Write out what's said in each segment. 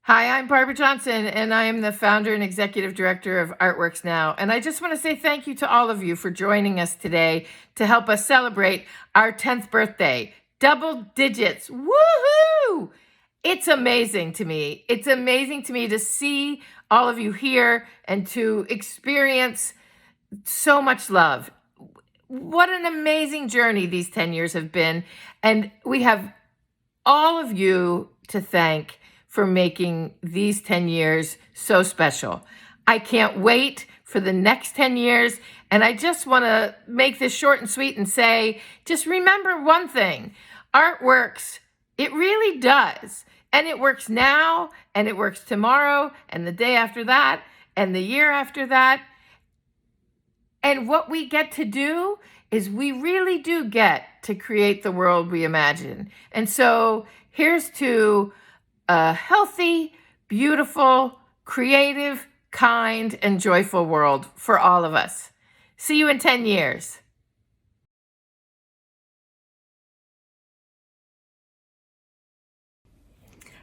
Hi, I'm Barbara Johnson, and I am the founder and executive director of Artworks Now. And I just want to say thank you to all of you for joining us today to help us celebrate our 10th birthday. Double digits. Woohoo! It's amazing to me. It's amazing to me to see all of you here and to experience so much love. What an amazing journey these 10 years have been. And we have all of you to thank for making these 10 years so special. I can't wait for the next 10 years. And I just want to make this short and sweet and say, just remember one thing. Art works. It really does. And it works now, and it works tomorrow, and the day after that, and the year after that. And what we get to do is we really do get to create the world we imagine. And so here's to a healthy, beautiful, creative, kind, and joyful world for all of us. See you in 10 years.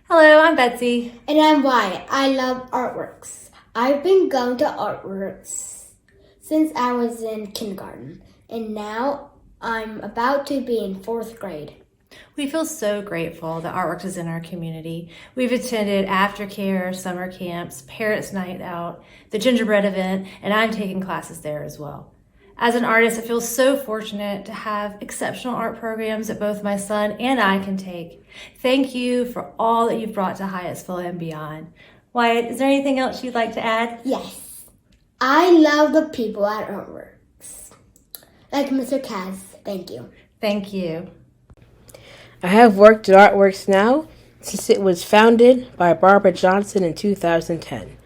Hello, I'm Betsy. And I'm Wyatt. I love artworks. I've been going to artworks since I was in kindergarten, and now I'm about to be in 4th grade. We feel so grateful that Artworks is in our community. We've attended aftercare, summer camps, Parents Night Out, the gingerbread event, and I'm taking classes there as well. As an artist, I feel so fortunate to have exceptional art programs that both my son and I can take. Thank you for all that you've brought to Hyattsville and beyond. Wyatt, is there anything else you'd like to add? Yes. I love the people at Artworks. Like Mr. Kaz. Thank you. Thank you. I have worked at Artworks Now since it was founded by Barbara Johnson in 2010.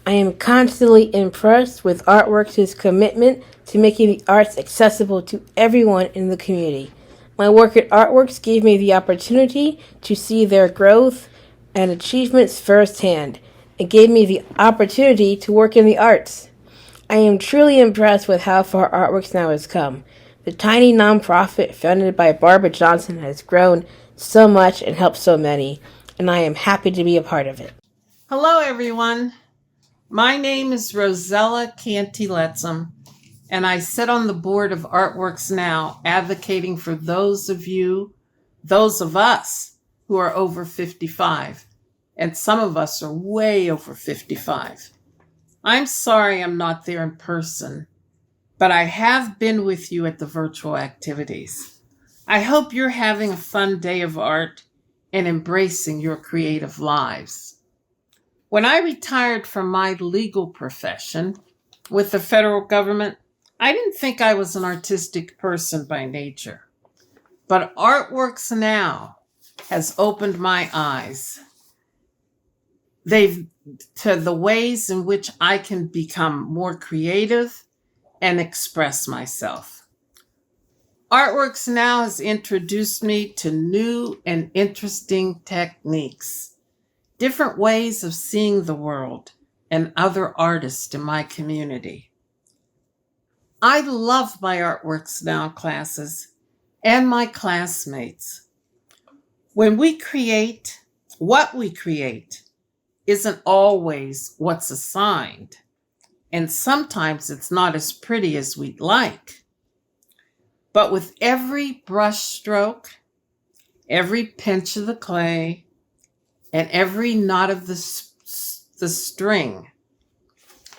I am constantly impressed with Artworks' commitment to making the arts accessible to everyone in the community. My work at Artworks gave me the opportunity to see their growth and achievements firsthand. It gave me the opportunity to work in the arts. I am truly impressed with how far Artworks Now has come. The tiny nonprofit founded by Barbara Johnson has grown so much and helped so many, and I am happy to be a part of it. Hello, everyone. My name is Rosella Canty-Letzum, and I sit on the board of Artworks Now, advocating for those of us who are over 55, and some of us are way over 55. I'm sorry I'm not there in person, but I have been with you at the virtual activities. I hope you're having a fun day of art and embracing your creative lives. When I retired from my legal profession with the federal government, I didn't think I was an artistic person by nature. But Artworks Now has opened my eyes to the ways in which I can become more creative and express myself. Artworks Now has introduced me to new and interesting techniques, different ways of seeing the world, and other artists in my community. I love my Artworks Now classes and my classmates. When we create, what we create isn't always what's assigned. And sometimes it's not as pretty as we'd like. But with every brush stroke, every pinch of the clay, and every knot of the string,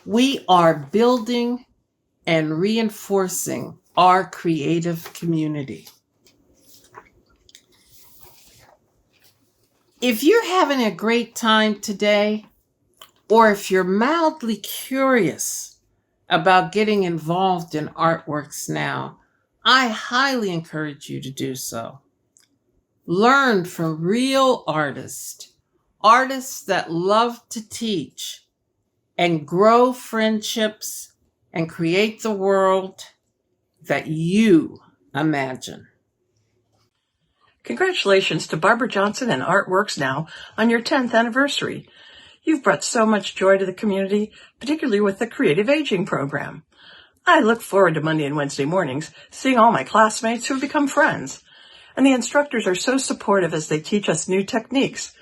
we are building and reinforcing our creative community. If you're having a great time today, or if you're mildly curious about getting involved in Artworks Now, I highly encourage you to do so. Learn from real artists that love to teach and grow friendships and create the world that you imagine. Congratulations to Barbara Johnson and Artworks Now on your 10th anniversary. You've brought so much joy to the community, particularly with the Creative Aging program. I look forward to Monday and Wednesday mornings, seeing all my classmates who have become friends. And the instructors are so supportive as they teach us new techniques.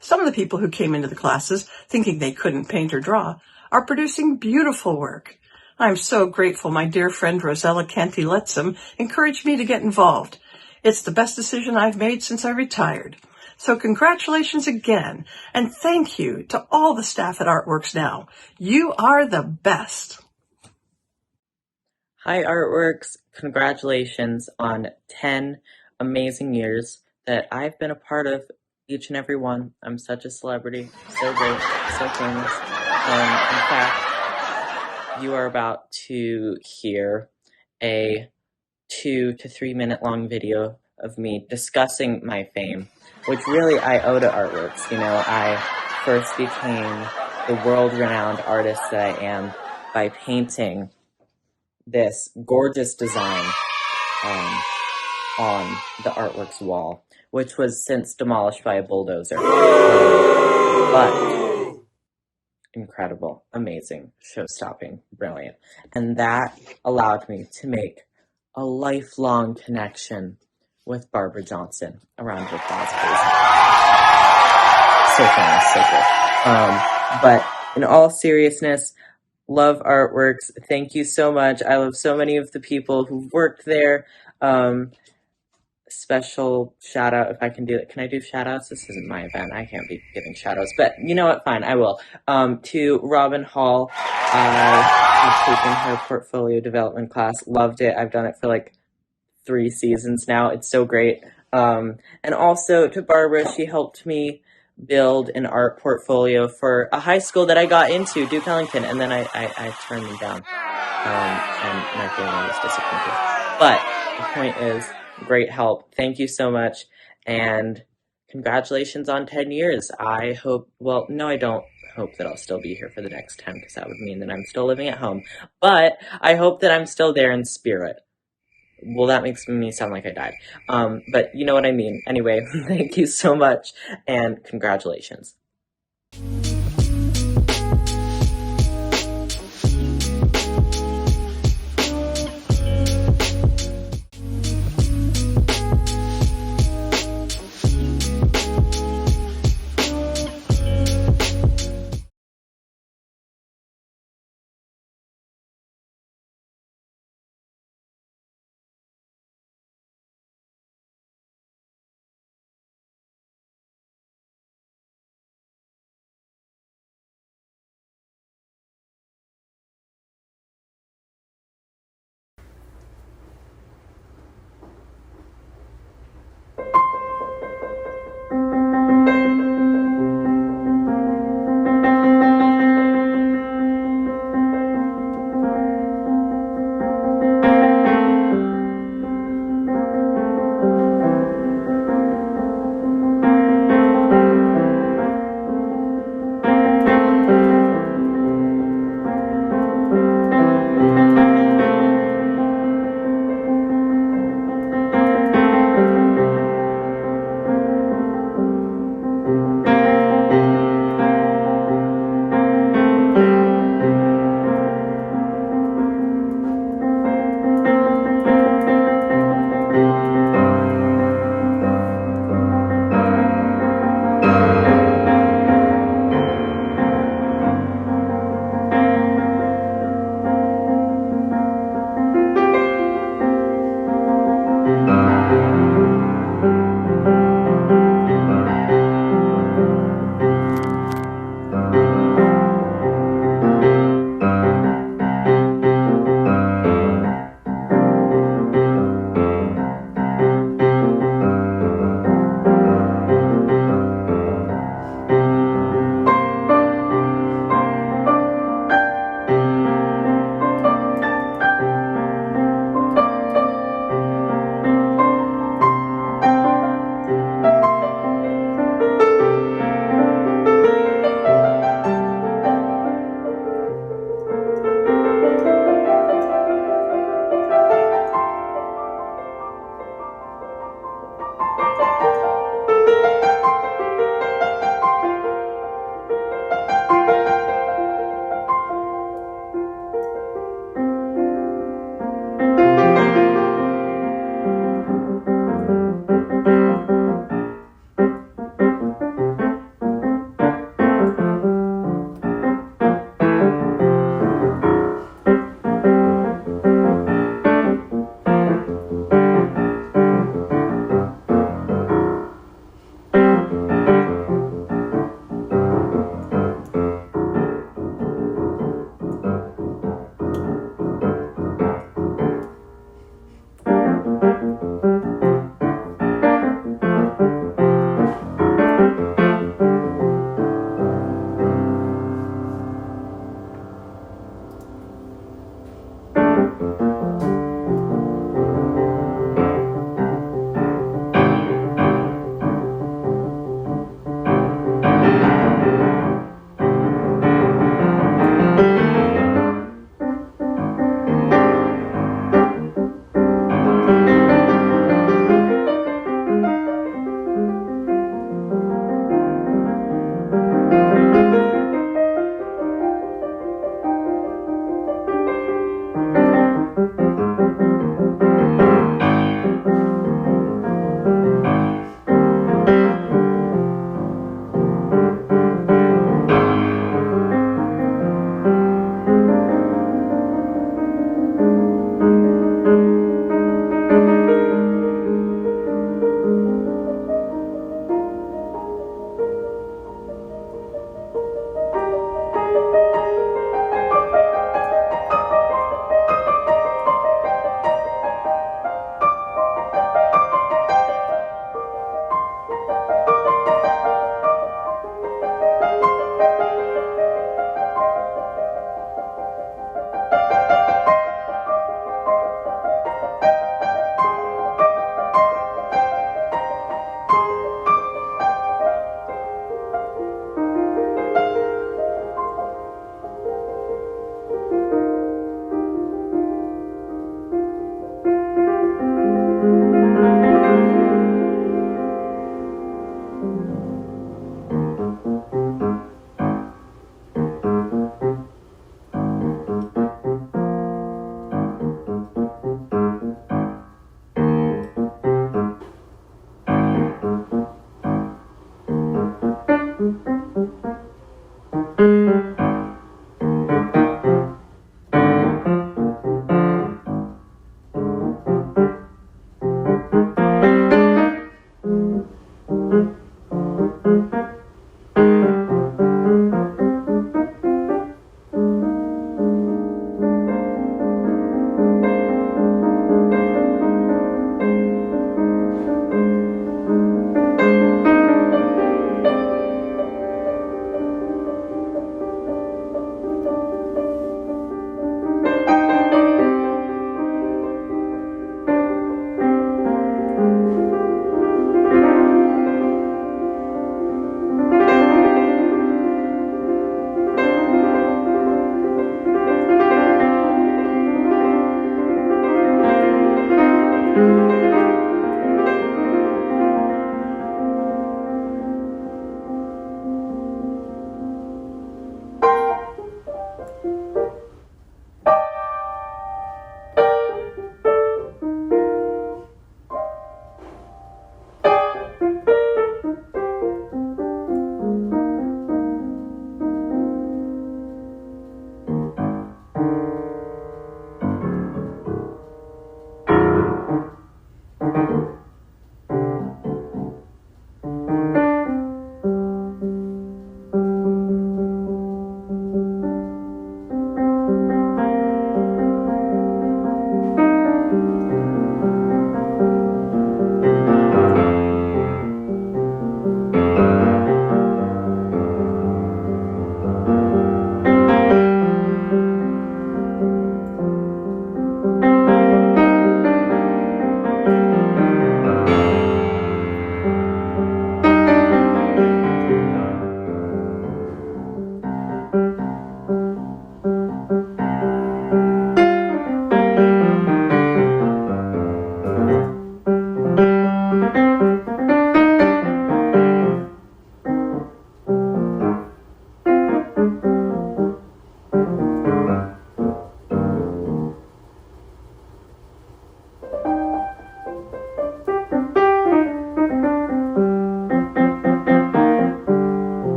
Some of the people who came into the classes thinking they couldn't paint or draw are producing beautiful work. I'm so grateful my dear friend Rosella Canty-Letzum encouraged me to get involved. It's the best decision I've made since I retired. So congratulations again, and thank you to all the staff at Artworks Now. You are the best. Hi, Artworks. Congratulations on 10 amazing years that I've been a part of, each and every one. I'm such a celebrity, so great, so famous. In fact, you are about to hear a 2 to 3 minute long video of me discussing my fame, which really I owe to Artworks. You know, I first became the world-renowned artist that I am by painting this gorgeous design on the Artworks wall, which was since demolished by a bulldozer. But incredible, amazing, show-stopping, brilliant. And that allowed me to make a lifelong connection with Barbara Johnson. A round of applause, please. So fun, so good. But in all seriousness, love Artworks. Thank you so much. I love so many of the people who've worked there. Special shout out, if I can do it. Can I do shout outs? This isn't my event. I can't be giving shout outs, but you know what? Fine, I will. To Robin Hall, I have taken her portfolio development class. Loved it. I've done it for like 3 seasons now. It's so great. And also to Barbara, she helped me build an art portfolio for a high school that I got into, Duke Ellington, and then I turned them down. And my family was disappointed. But the point is, great help. Thank you so much. And congratulations on 10 years. I hope, well, no, I don't hope that I'll still be here for the next 10, because that would mean that I'm still living at home. But I hope that I'm still there in spirit. Well, that makes me sound like I died. But you know what I mean. Anyway, thank you so much, and congratulations.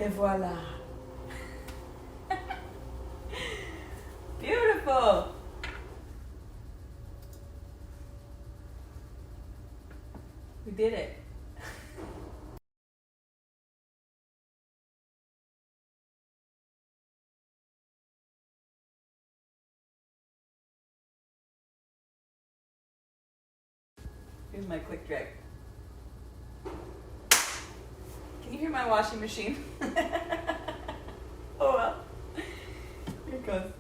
Et voila. Beautiful. We did it. Here's my quick drag. Can you hear my washing machine? Oh well. Here it goes.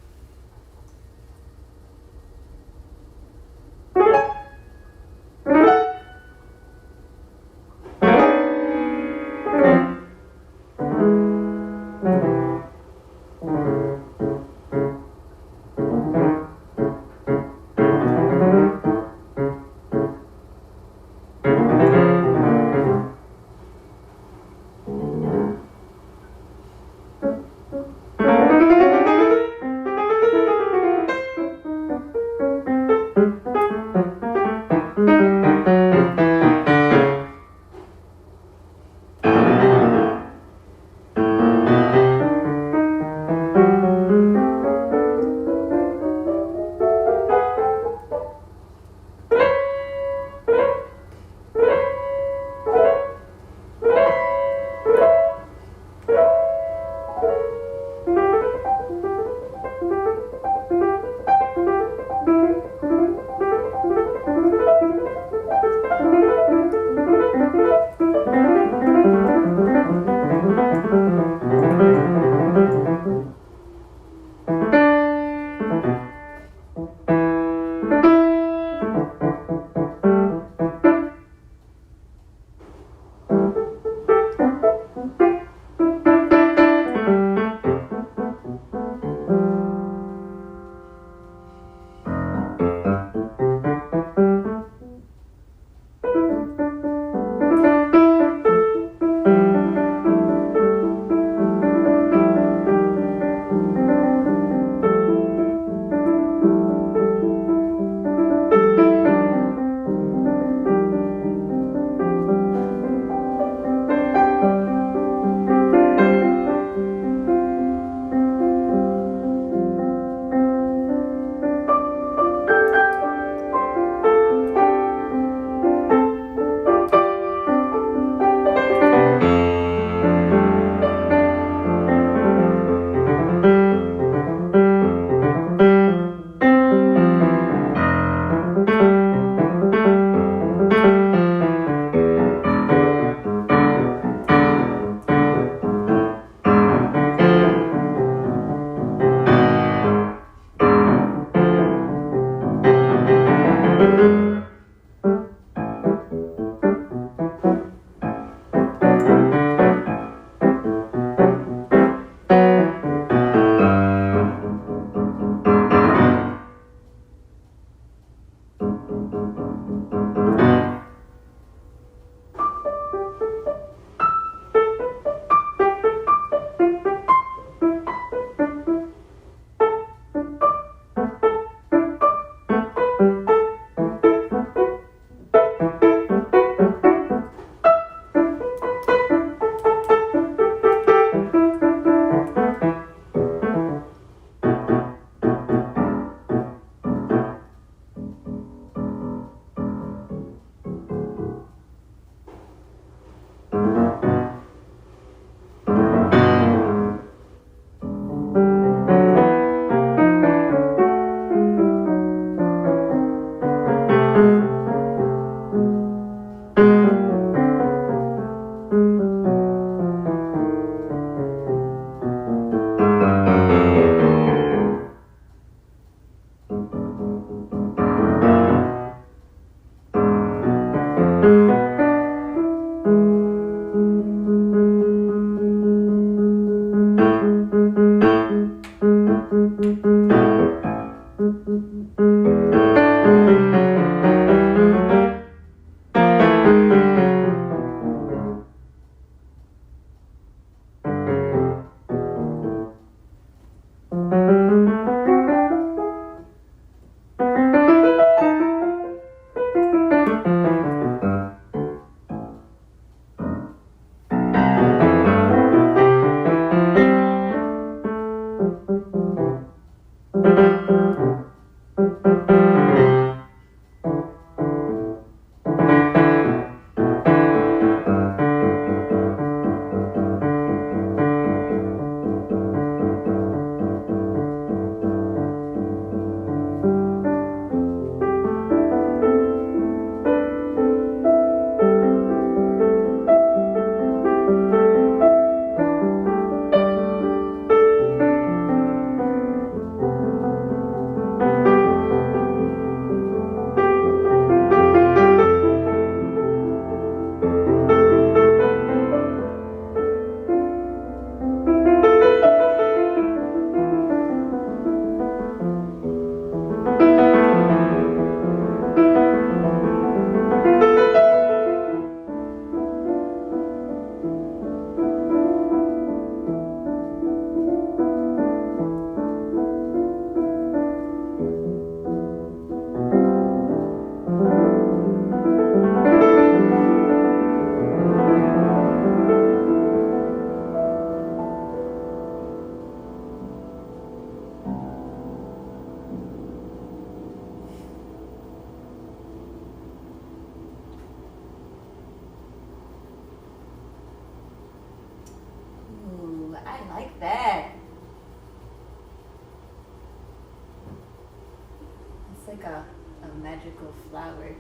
magical flower.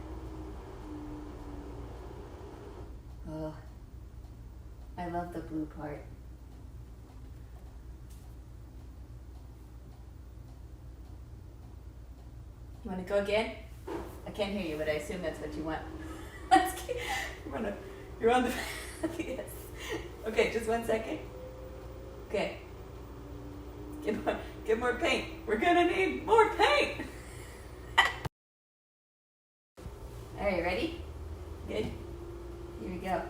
Oh, I love the blue part. You want to go again? I can't hear you, but I assume that's what you want. You're on the. Yes. Okay, just 1 second. Okay. Get more paint. We're gonna need more paint. All right, ready? Good. Here we go.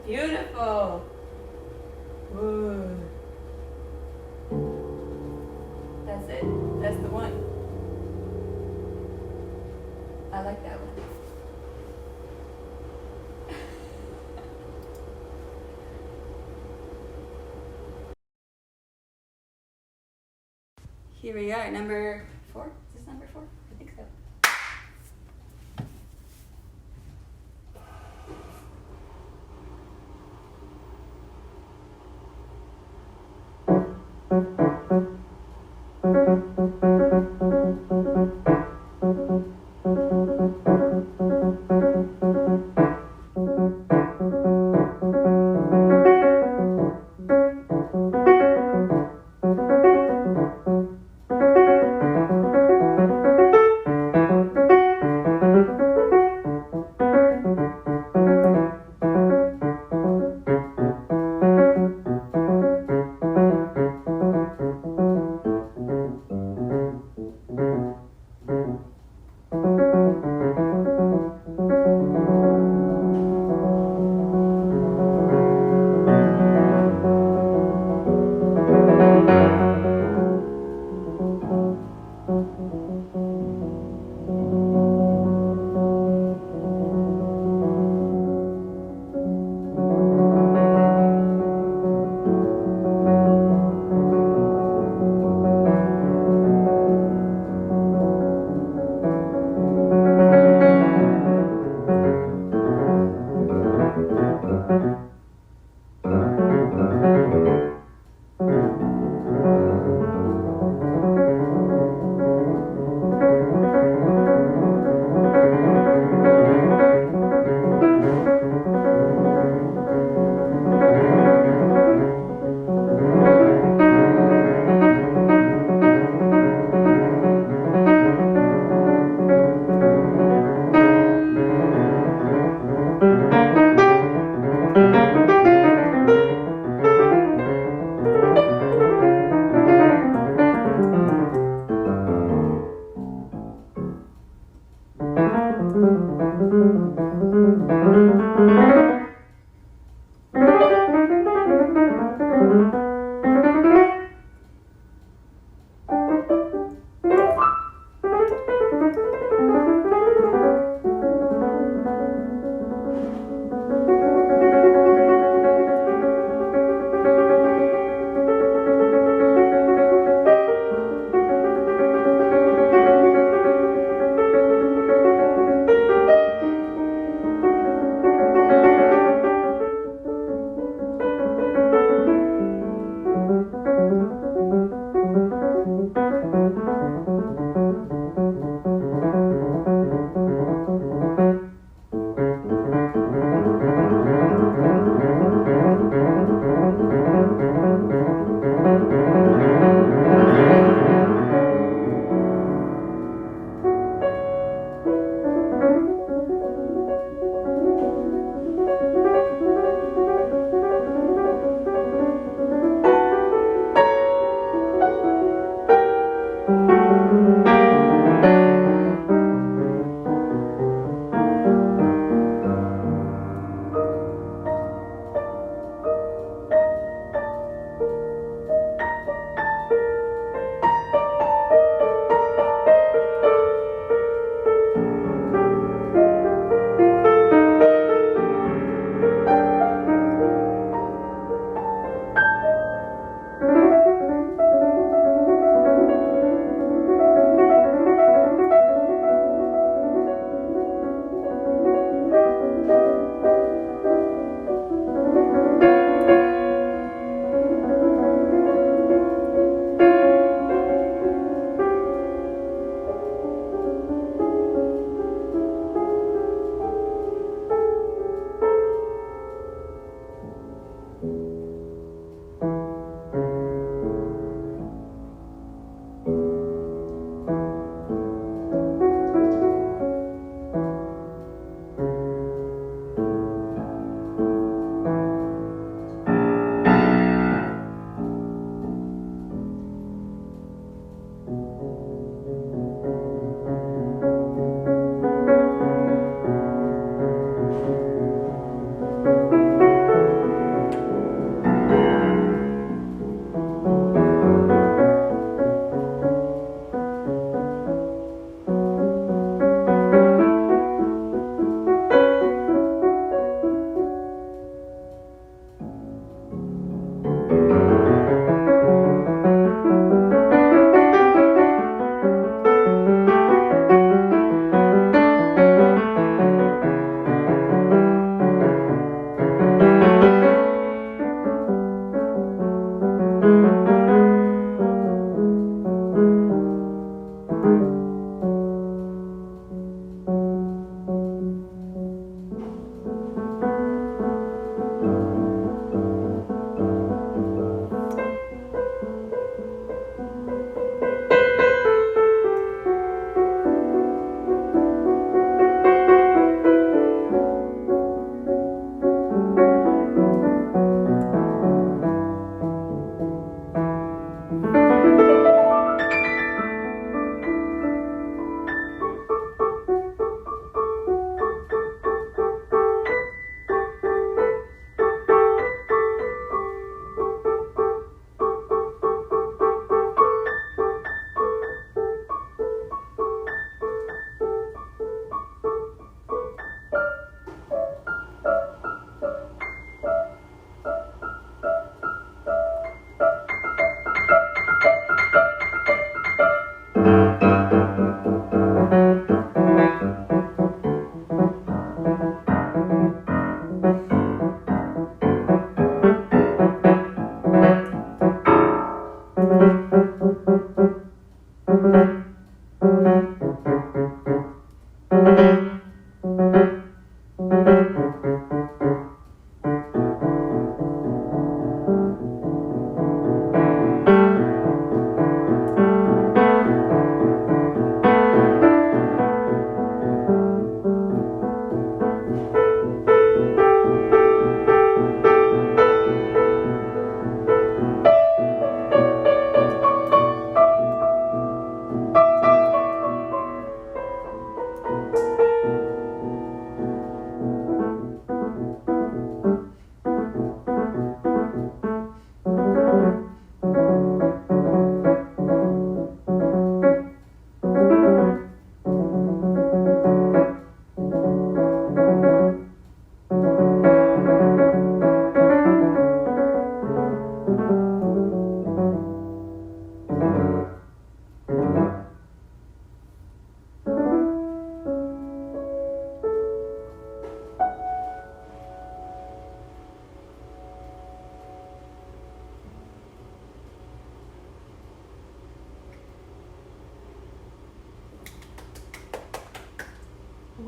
Beautiful. Whoa. That's it. That's the one. I like that one. Here we are, number 4. Is this number 4? I think so.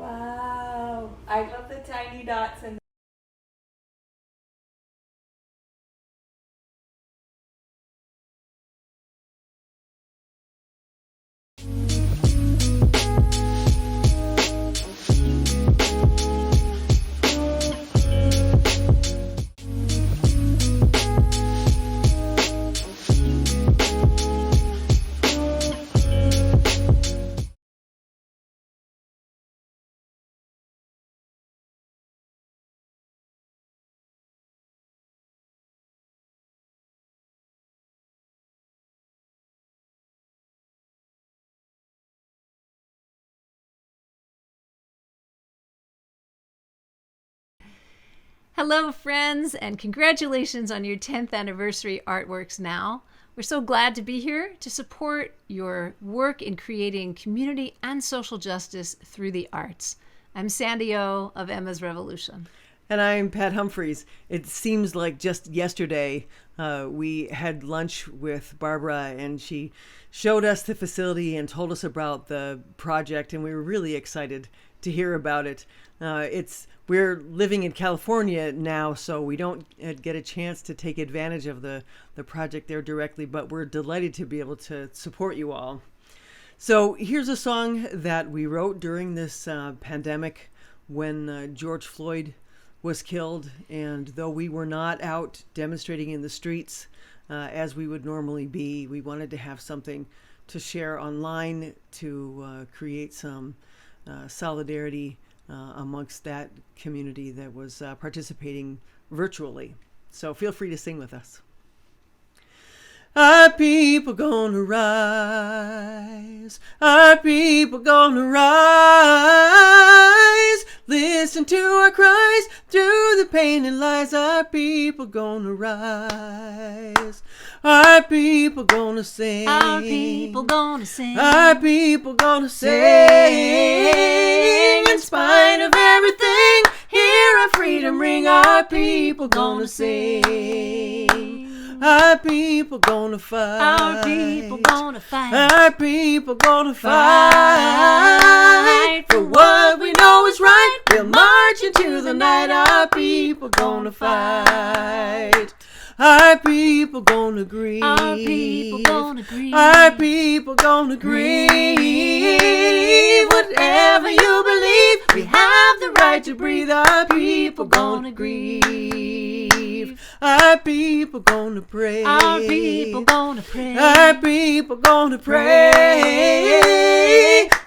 Wow. I love the tiny dots and Hello, friends, and congratulations on your 10th anniversary Artworks Now. We're so glad to be here to support your work in creating community and social justice through the arts. I'm Sandy O of Emma's Revolution. And I'm Pat Humphreys. It seems like just yesterday we had lunch with Barbara, and she showed us the facility and told us about the project, and we were really excited to hear about it. We're living in California now, so we don't get a chance to take advantage of the project there directly, but we're delighted to be able to support you all. So here's a song that we wrote during this pandemic when George Floyd was killed, and though we were not out demonstrating in the streets as we would normally be, we wanted to have something to share online to create some solidarity amongst that community that was participating virtually. So feel free to sing with us. Our people gonna rise. Our people gonna rise. Listen to our cries through the pain and lies. Our people gonna rise. Our people gonna sing. Our people gonna sing. Our people gonna sing. In spite of everything, hear our freedom ring. Our people gonna sing. Our people gonna fight. Our people gonna fight. Our people gonna fight for what we know is right. We'll march into the night. Our people gonna fight. Our people gonna grieve. Our people gonna grieve. Our people gonna grieve. Whatever you believe, we have the right to breathe. Our people gonna grieve. Our people gonna pray. Our people gonna pray. Our people gonna pray.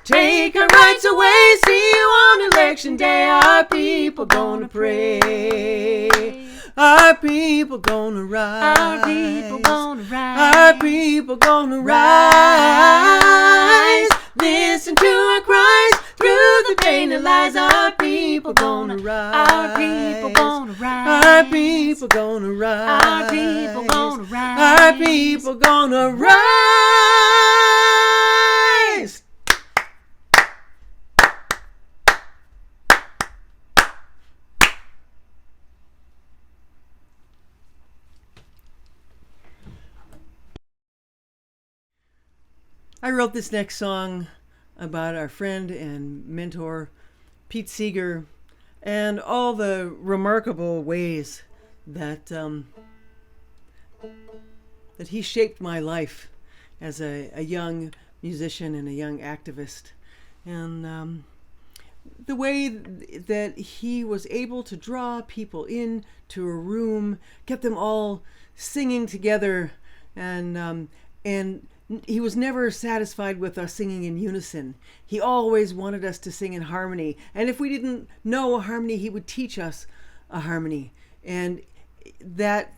Take our rights away. See you on election day. Our people gonna pray. Our people gonna rise. Our people gonna rise. Our people gonna rise. Listen to our cries through the pain and lies. Our people gonna rise. Our people gonna rise. Our people gonna rise. Our people gonna rise. Our people gonna rise. I wrote this next song about our friend and mentor, Pete Seeger, and all the remarkable ways that that he shaped my life as a young musician and a young activist. And the way that he was able to draw people into a room, get them all singing together, and he was never satisfied with us singing in unison. He always wanted us to sing in harmony. And if we didn't know a harmony, he would teach us a harmony. And that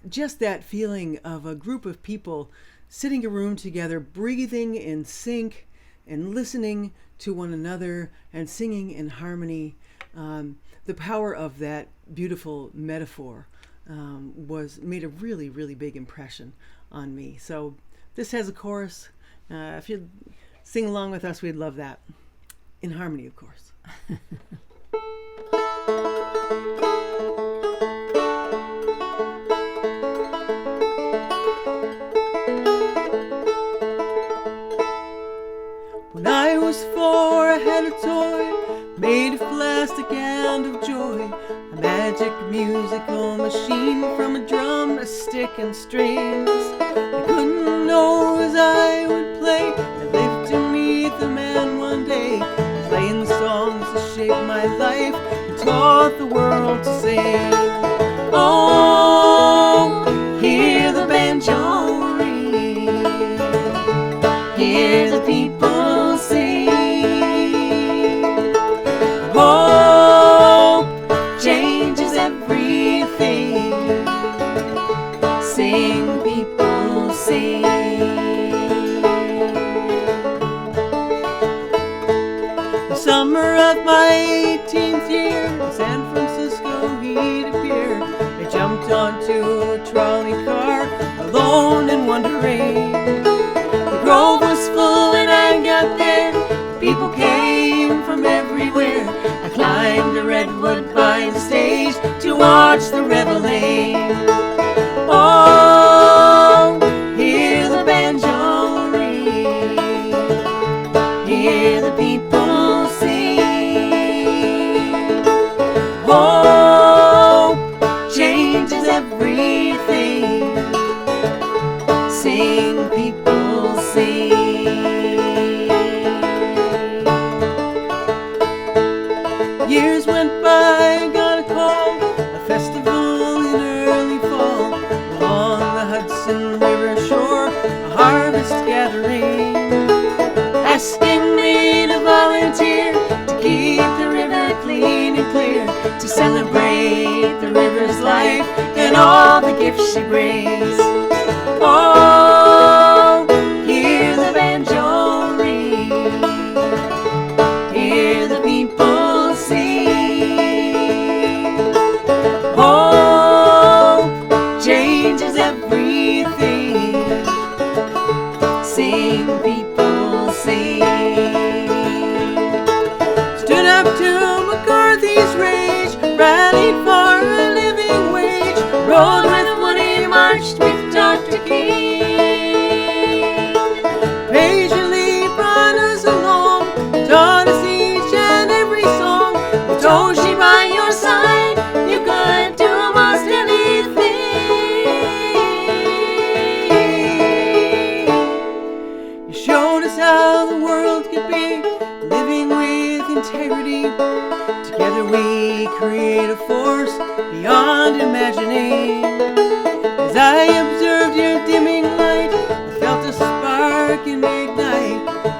feeling of a group of people sitting in a room together, breathing in sync and listening to one another and singing in harmony, the power of that beautiful metaphor made a really, really big impression on me. So this has a chorus. If you'd sing along with us, we'd love that. In harmony, of course. When I was 4, I had a toy made of plastic and of joy, a magic musical machine from a drum, a stick and strings. I couldn't know as I would play. I lived to meet the man one day, playing the songs that shaped my life and taught the world to sing. Oh, hear the banjo ring, hear the people sing. Hope changes everything. Sing, people, sing. The summer of my 18th year, in San Francisco he'd appear. I jumped onto a trolley car, alone and wondering. The grove was full when I got there. People came from everywhere. I climbed a redwood pine stage to watch the reveille. Oh, hear the banjo ring, hear the people sing. Hope changes everything. Sing, people, sing. Years went by, I got a call, a festival in early fall, along the Hudson River shore, a harvest gathering, asking me to volunteer to keep the river clean and clear, to celebrate the river's life and all the gifts she brings. Oh, hear the banjo ring, hear the people sing. Hope changes everything. Sing, people, sing. Stood up to McCarthy's rage, rallied for a living wage, rode with Woody, marched with Dr. King. Patiently brought us along, taught us each and every song. With Toshi by your side, you could do almost anything. You showed us how the world could be, living with integrity. Together we create a force beyond imagining. As I observed your dimming light, I felt a spark ignite,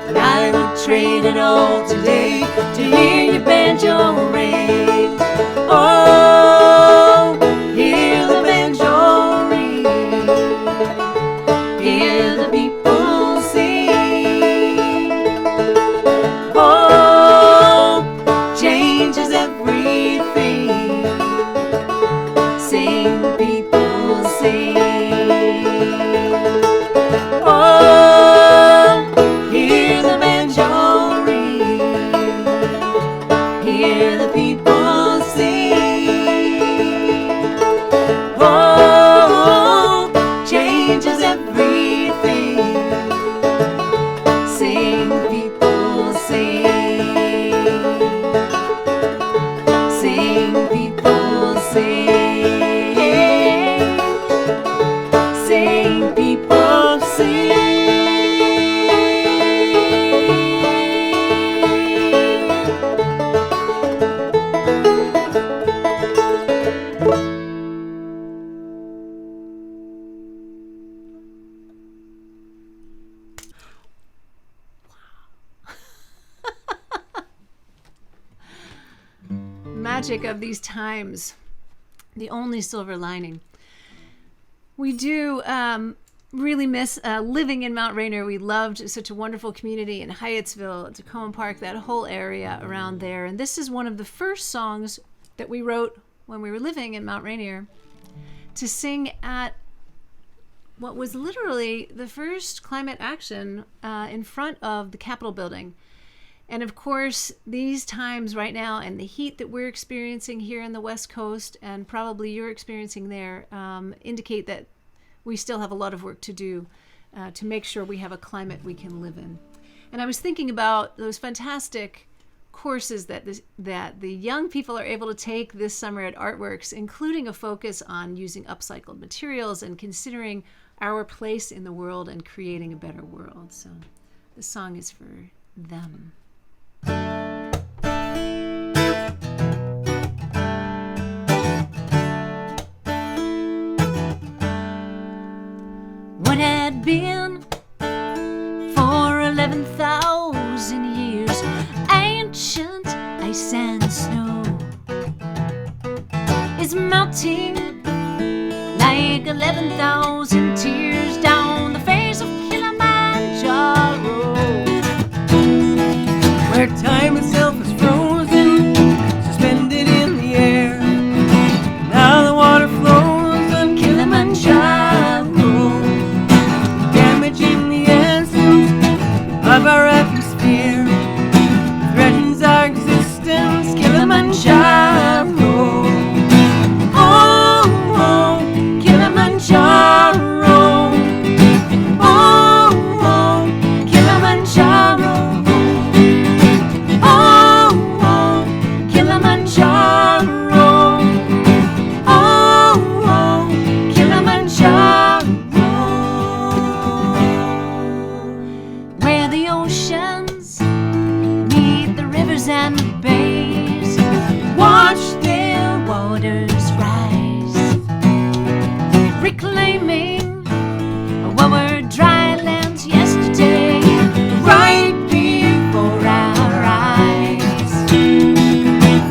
and I would trade it all today to hear your banjo ring. Oh, hear the banjo ring, hear the people sing. Hope changes everything. Sing, people, sing. Oh, hear the banjo ring, hear the people sing. Hope changes everything. Sing, people, sing. Sing, people, sing. Sing, people, sing. Magic of these times, the only silver lining. We do really miss living in Mount Rainier. We loved such a wonderful community in Hyattsville, Tacoma Park, that whole area around there. And this is one of the first songs that we wrote when we were living in Mount Rainier to sing at what was literally the first climate action in front of the Capitol building. And of course, these times right now and the heat that we're experiencing here in the West Coast and probably you're experiencing there indicate that we still have a lot of work to do to make sure we have a climate we can live in. And I was thinking about those fantastic courses that the young people are able to take this summer at Artworks, including a focus on using upcycled materials and considering our place in the world and creating a better world. So this song is for them. What had been for 11,000 years ancient ice and snow is melting like 11,000 tears down the face of Kilimanjaro, where time itself is frozen, suspended in the air. Now the water flows on Kilimanjaro, damaging the essence of our atmosphere, threatens our existence. Kilimanjaro, oh, oh, Kilimanjaro, oh, oh, Kilimanjaro, oh, oh, Kilimanjaro, oh, oh, Kilimanjaro, where the oceans meet the rivers and the bays. Watch their waters rise, reclaiming what were dry lands yesterday, right before our eyes.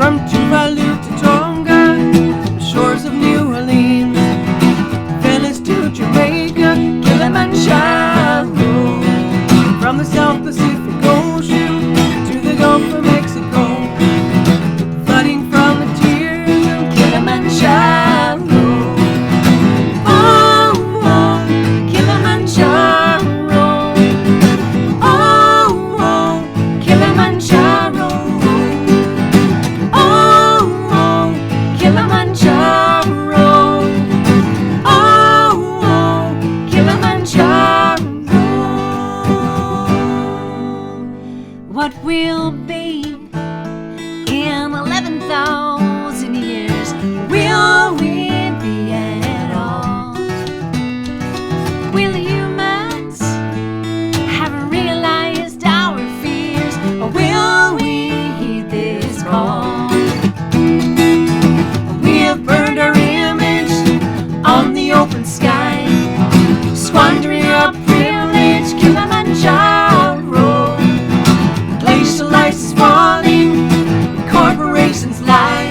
from Tuvalu to Tonga, the shores of New Orleans, Venice to Jamaica, Kilimanjaro, from the South Pacific Ocean to the Gulf of Mexico, flooding from the tears of Kilimanjaro, oh, oh, Kilimanjaro, oh, oh, Kilimanjaro, oh, oh, Kilimanjaro, oh, oh, Kilimanjaro. What will be in 11,000 years? Will we be at all? Will humans have realized our fears, or will we heed this call? We have burned our image on the open sky, squandering our privilege. Kilimanjaro, glacial ice is falling, corporations lie,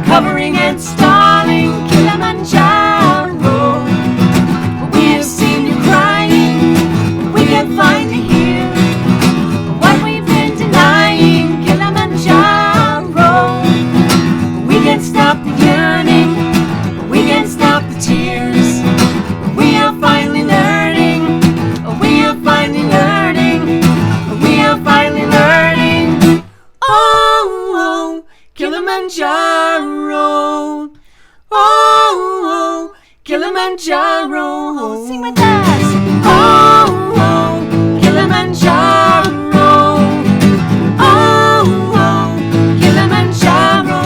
covering and stalling. Kilimanjaro, we have seen you crying, we can't find you here, what we've been denying. Kilimanjaro, we can't stop the yearning, we can't stop the tears. We are finally learning, we are finally learning, we are finally learning. Oh, oh, Kilimanjaro, oh, oh, Kilimanjaro. Sing with us. Oh, oh, Kilimanjaro, oh, oh, Kilimanjaro,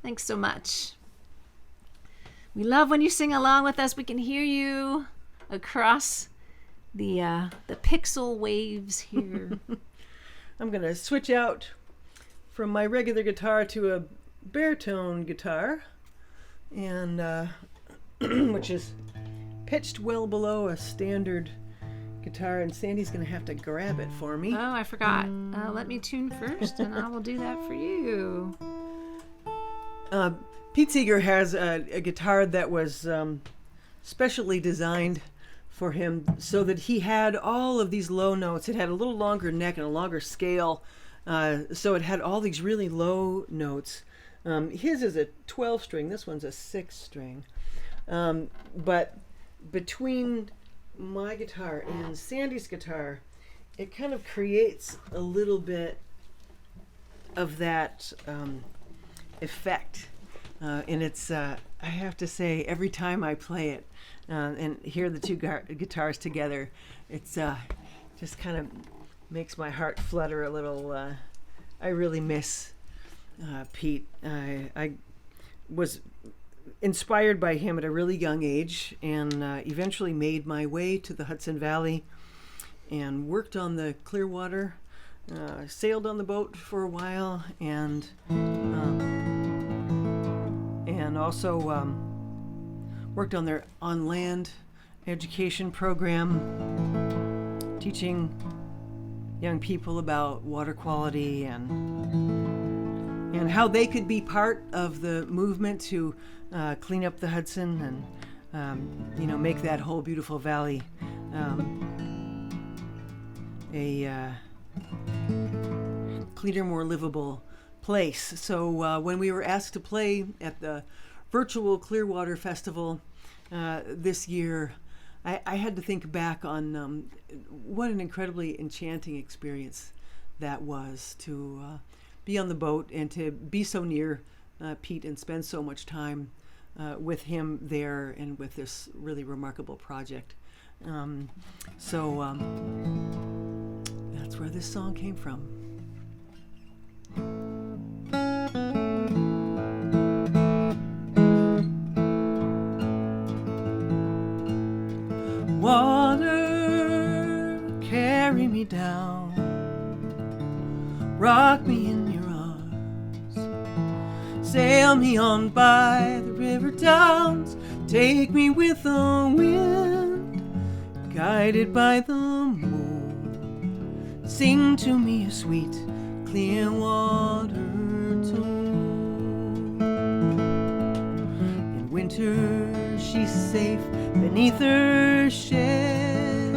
Thanks so much. We love when you sing along with us. We can hear you across the pixel waves here. I'm going to switch out from my regular guitar to a baritone guitar, and which is pitched well below a standard guitar, and Sandy's going to have to grab it for me. Oh, I forgot. Let me tune first, and I will do that for you. Pete Seeger has a guitar that was specially designed for him so that he had all of these low notes. It had a little longer neck and a longer scale, So it had all these really low notes. His is a 12 string. This one's a 6 string. But between my guitar and Sandy's guitar, it kind of creates a little bit of that effect. And it's, I have to say, every time I play it and hear the two guitars together, it's just kind of makes my heart flutter a little. I really miss Pete. I was inspired by him at a really young age, and eventually made my way to the Hudson Valley and worked on the Clearwater, sailed on the boat for a while, and also worked on their on-land education program, teaching young people about water quality and how they could be part of the movement to clean up the Hudson and make that whole beautiful valley a cleaner, more livable place. So when we were asked to play at the virtual Clearwater Festival this year, I had to think back on what an incredibly enchanting experience that was, to be on the boat and to be so near Pete and spend so much time with him there and with this really remarkable project. So that's where this song came from. Water, carry me down, rock me in your arms, sail me on by the river downs, take me with the wind, guided by the moon, sing to me a sweet, clear water tune. In winter she's safe beneath her shed,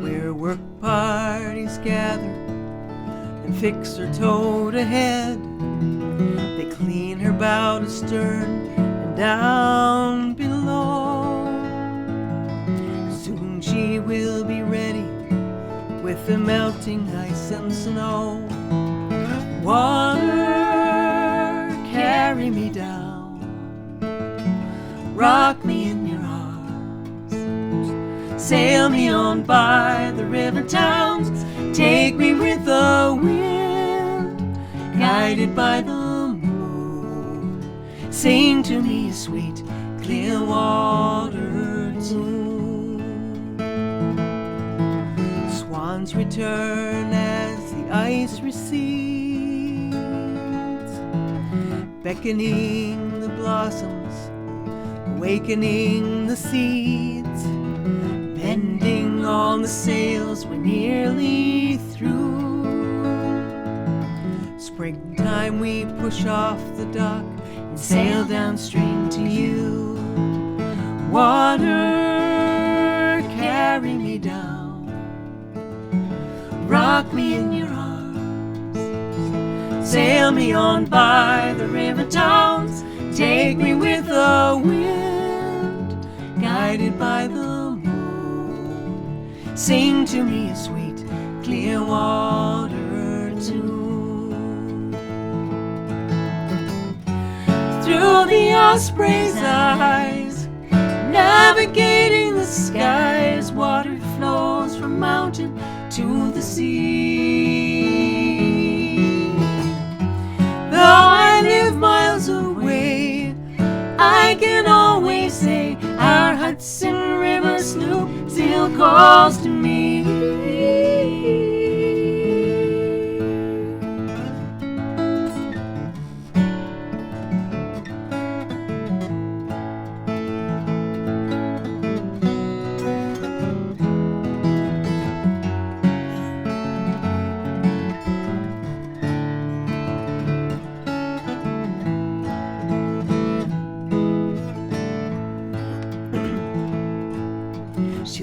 where work parties gather and fix her tote ahead. They clean her bow to stern and down below. Soon she will be ready with the melting ice and snow. Water, carry me down, rock me in your arms, sail me on by the river towns, take me with the wind, guided by the moon, sing to me a sweet, clear water tune. Swans return as the ice recedes, beckoning the blossoms, awakening the seeds, bending on the sails, we're nearly through. Springtime we push off the dock and sail downstream to you. Water, carry me down, rock me in your arms, sail me on by the river towns, take me with the wind, guided by the moon, sing to me a sweet, clear water tune. Through the osprey's eyes, navigating the skies, water flows from mountain to the sea. Though I live miles away, I can always say our Hudson River sloop still calls to me.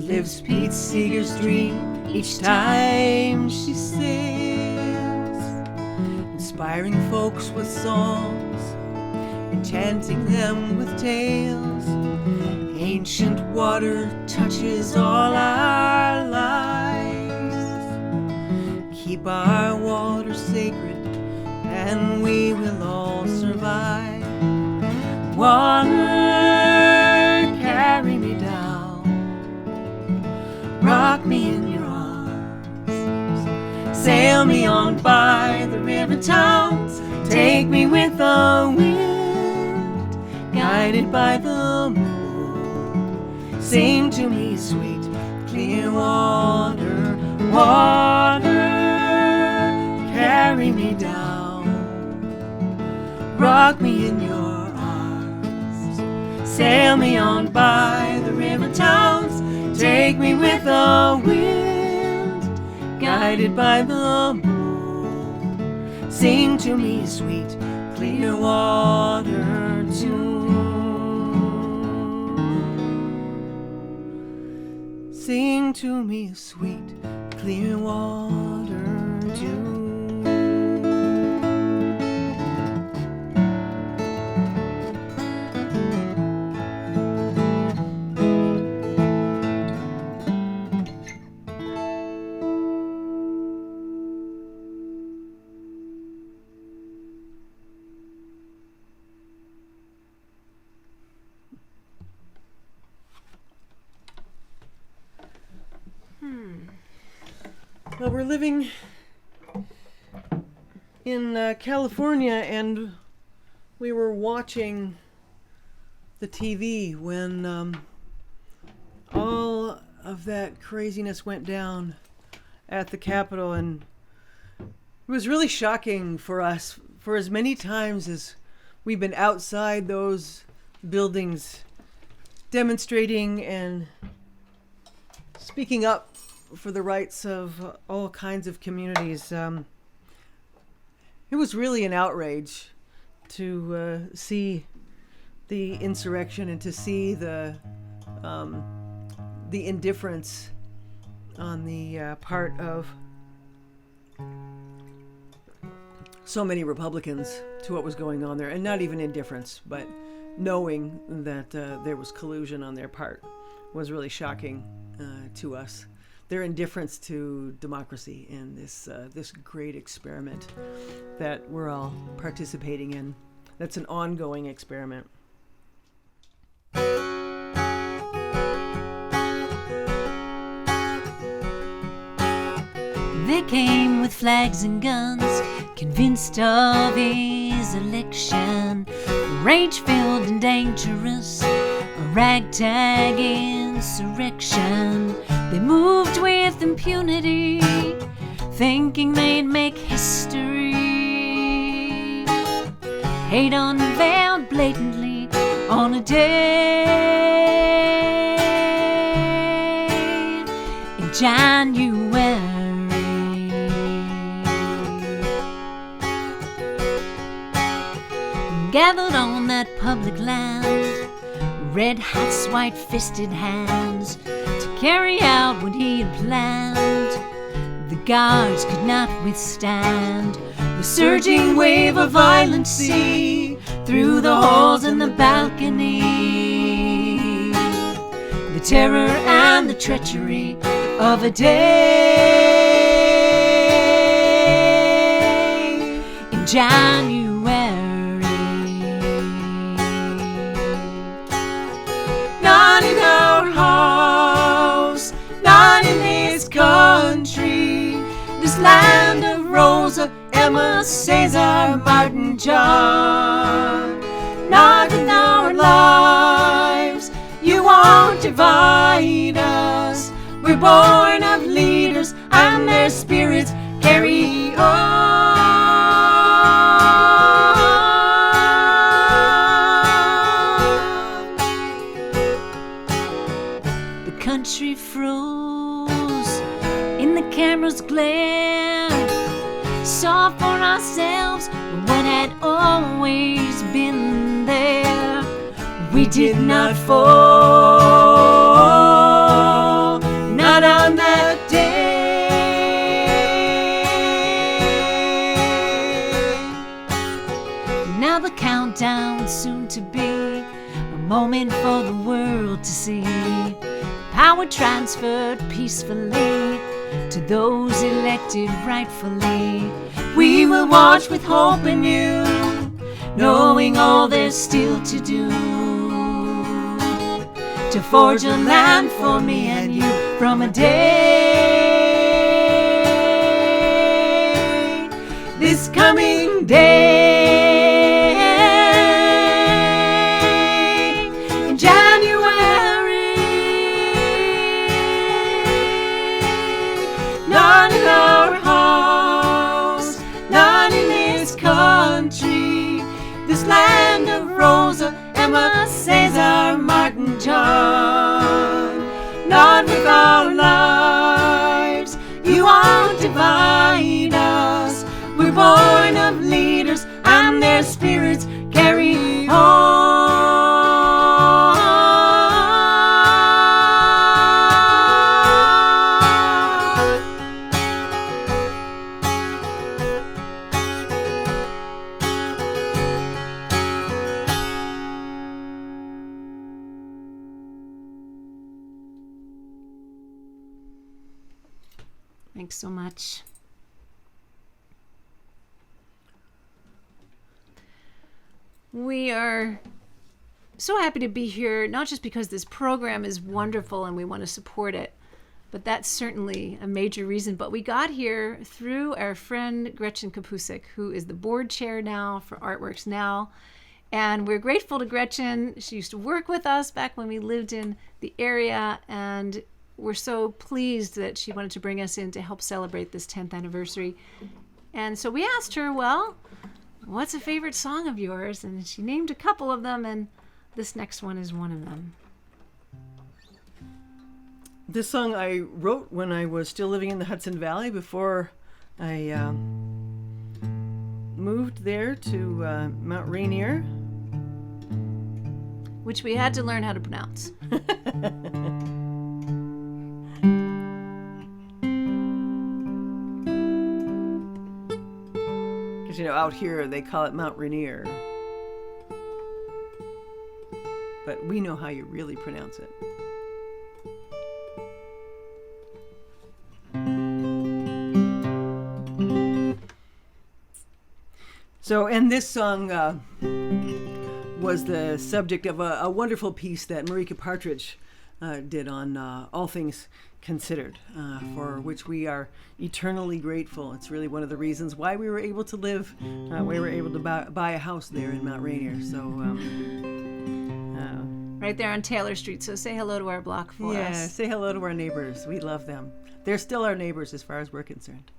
Lives Pete Seeger's dream each time she sails. inspiring folks with songs, enchanting them with tales. Ancient water touches all our lives. Keep our water sacred, and we will all survive. Water, carry me down, rock me in your arms, sail me on by the river towns, take me with the wind, guided by the moon. Sing to me, sweet, clear water, water, carry me down, rock me in your arms, sail me on by the river towns, take me with the wind, guided by the moon. Sing to me, sweet, clear water tune. Sing to me, sweet, clear water tune. Well, we're living in California, and we were watching the TV when all of that craziness went down at the Capitol, and it was really shocking for us. For as many times as we've been outside those buildings demonstrating and speaking up for the rights of all kinds of communities, it was really an outrage to see the insurrection and to see the indifference on the part of so many Republicans to what was going on there, and not even indifference, but knowing that there was collusion on their part was really shocking to us. Their indifference to democracy and this great experiment that we're all participating in. That's an ongoing experiment. They came with flags and guns, convinced of his election. Rage-filled and dangerous, a ragtag insurrection. They moved with impunity, thinking they'd make history. Hate unveiled blatantly on a day in January. Gathered on that public land, red hats, white-fisted hands, to carry out what he had planned. The guards could not withstand the surging wave of violent sea through the holes in the balcony. The terror and the treachery of a day in January. Not in our house, not in this country, this land of Rosa, Emma, Cesar, Martin, John. Not in our lives, you won't divide us. We're born of leaders, and their spirits carry on. Country froze in the camera's glare. Saw for ourselves what had always been there. We did not fall, not on that day. countdown soon to be, a moment for the world to see. Power transferred peacefully to those elected rightfully. We will watch with hope in you, knowing all there's still to do, to forge a land for me and you from a day, this coming day in January. Not in our house, not in this country, this land of Rosa, Emma, Cesar, Martin, John. Not with our lives, you won't divide us. We're born of leaders and their spirits carry on. Thanks so much. We are so happy to be here, not just because this program is wonderful and we want to support it, but that's certainly a major reason. But we got here through our friend Gretchen Kapusik, who is the board chair now for Artworks Now. And we're grateful to Gretchen. She used to work with us back when we lived in the area, and we're so pleased that she wanted to bring us in to help celebrate this 10th anniversary. And so we asked her, well, what's a favorite song of yours? And she named a couple of them, and this next one is one of them. This song I wrote when I was still living in the Hudson Valley before I moved there to Mount Rainier. Which we had to learn how to pronounce. Because, you know, out here they call it Mount Rainier. But we know how you really pronounce it. So, and this song was the subject of a wonderful piece that Marika Partridge did on All Things Considered, for which we are eternally grateful. It's really one of the reasons why we were able to live, we were able to buy a house there in Mount Rainier. So, right there on Taylor Street. So say hello to our block for us. Yeah, say hello to our neighbors. We love them. They're still our neighbors as far as we're concerned.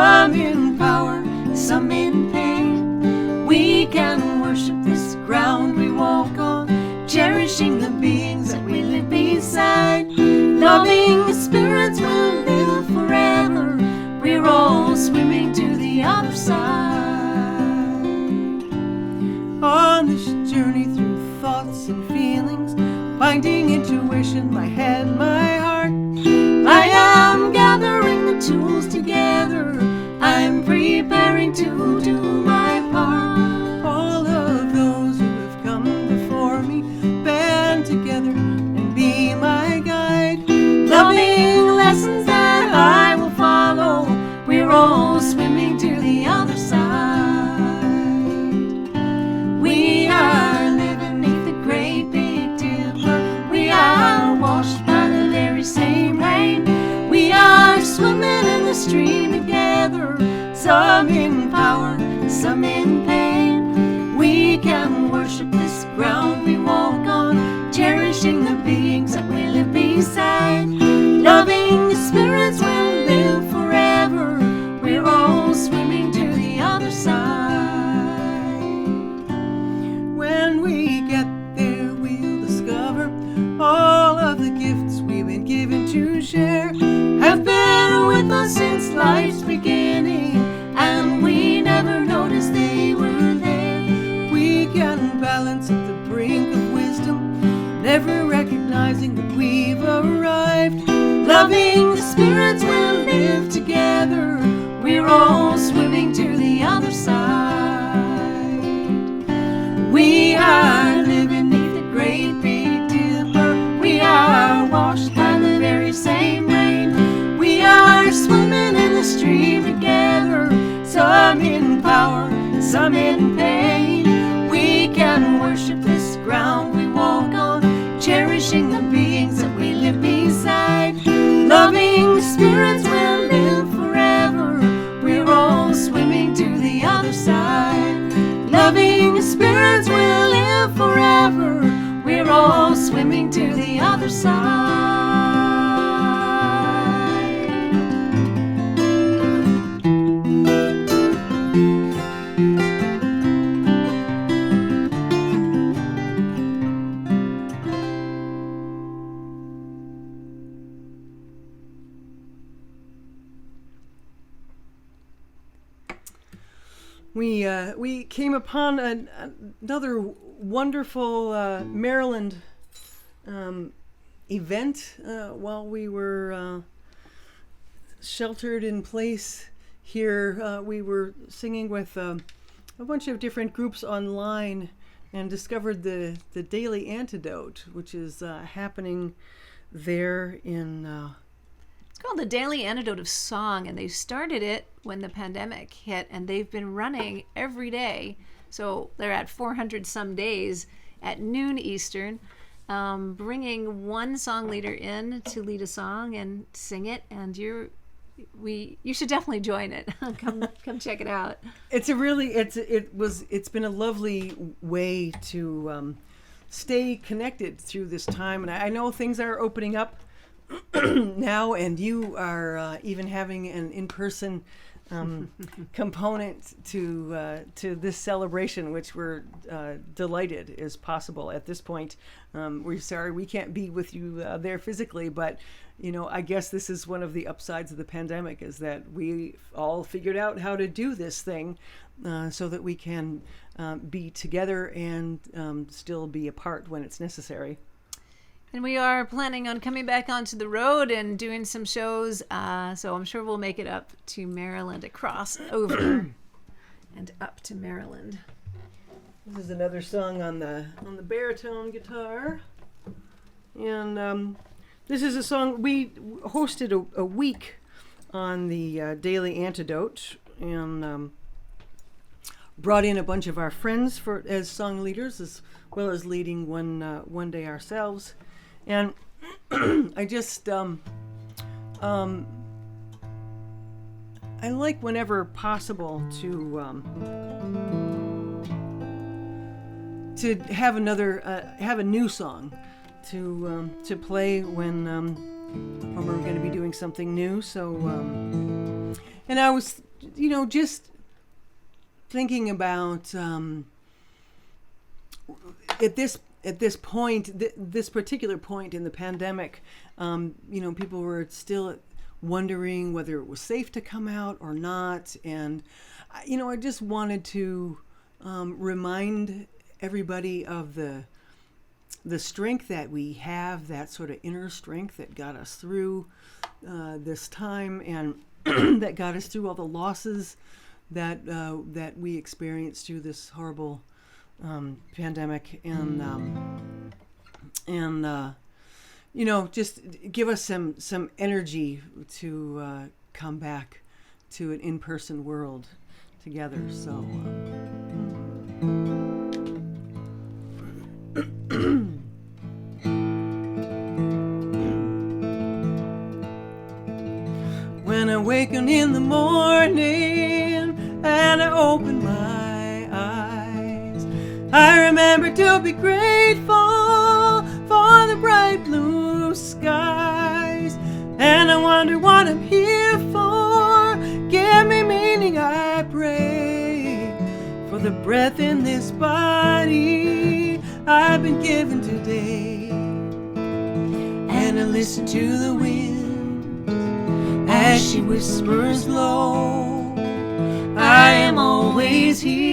Some in power, some in pain. We can work worship this ground we walk on, cherishing the beings that we live beside. Loving the spirits will live forever. We're all swimming to the other side. On this journey through thoughts and feelings, finding intuition, my head, my heart, I am gathering the tools together. I'm preparing to do my part. all of those who have come before me, band together and be my guide. Loving lessons that I will follow. We're all swimming to the other side. We are living beneath the great big dipper. We are washed by the very same rain. We are swimming in the stream together. Some in power, some in pain. We can worship this ground we walk on, cherishing the beings that we live beside. Loving the spirits will live forever. We're all swimming to the other side. When we get there, we'll discover all of the gifts we've been given to share Have been with us since life's beginning, and we never noticed they were there. We can balance at the brink of wisdom, never recognizing that we've arrived. Loving the spirits will live together. We're all swimming to the other side. We are living beneath the great big dipper. We are washed by the very same rain. We are swimming in the stream together. Some in power, some in pain. We can worship this ground we walk on, cherishing the beings that we live beside. Loving the spirits will live forever. We're all swimming to the other side. Loving the spirits will live forever. We're all swimming to the other side. We came upon another wonderful Maryland event while we were sheltered in place here. We were singing with a bunch of different groups online and discovered the Daily Antidote, which is happening there in... It's called the Daily Antidote of Song, and they started it when the pandemic hit, and they've been running every day. So they're at 400 some days at noon Eastern, bringing one song leader in to lead a song and sing it. And you should definitely join it. come check it out. It's been a lovely way to stay connected through this time, and I know things are opening up now, and you are even having an in-person component to this celebration, which we're delighted is possible at this point. We're sorry we can't be with you there physically, but I guess this is one of the upsides of the pandemic, is that we all figured out how to do this thing so that we can be together and still be apart when it's necessary. And we are planning on coming back onto the road and doing some shows. So I'm sure we'll make it up to Maryland, across over and up to Maryland. This is another song on the baritone guitar. And this is a song we hosted a week on the Daily Antidote, and brought in a bunch of our friends as song leaders, as well as leading one day ourselves. And I just I like, whenever possible, to have a new song to play when we're going to be doing something new. So and I was just thinking about at this point, this particular point in the pandemic, people were still wondering whether it was safe to come out or not. And, I just wanted to remind everybody of the strength that we have, that sort of inner strength that got us through this time, and that got us through all the losses that we experienced through this horrible pandemic, and just give us some energy to come back to an in-person world together. So when I waken in the morning and I open my eyes, I remember to be grateful for the bright blue skies, and I wonder what I'm here for. Give me meaning, I pray, for the breath in this body I've been given today. And I listen to the wind as she whispers low, I am always here.